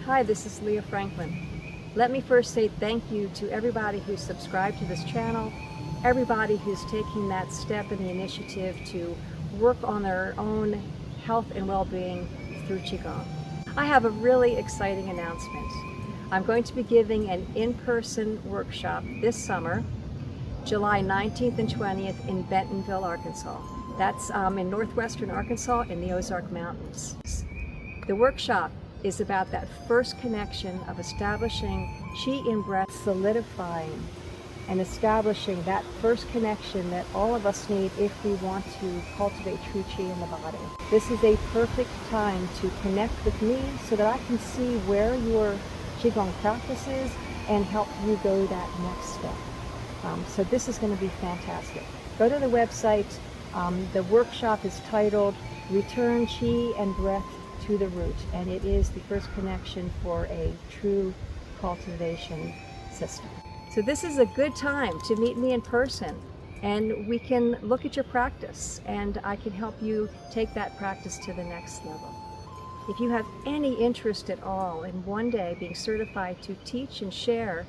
Hi, this is Leah Franklin. Let me first say thank you to everybody who's subscribed to this channel, everybody who's taking that step in the initiative to work on their own health and well-being through Qigong. I have a really exciting announcement. I'm going to be giving an in-person workshop this summer, July 19th and 20th in Bentonville, Arkansas. That's in northwestern Arkansas in the Ozark Mountains. The workshop is about that first connection of establishing Qi in breath, solidifying and establishing that first connection that all of us need if we want to cultivate true Qi in the body. This is a perfect time to connect with me so that I can see where your Qigong practice is and help you go that next step. So this is going to be fantastic. Go to the website. The workshop is titled Return Qi and Breath to the Root, and it is the first connection for a true cultivation system. So this is a good time to meet me in person, and we can look at your practice, and I can help you take that practice to the next level. If you have any interest at all in one day being certified to teach and share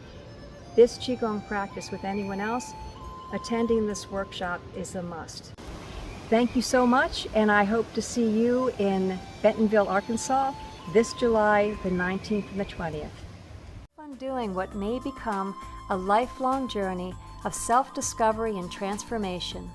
this Qigong practice with anyone else, attending this workshop is a must. Thank you so much, and I hope to see you in Bentonville, Arkansas this July the 19th and the 20th. Fun doing what may become a lifelong journey of self-discovery and transformation.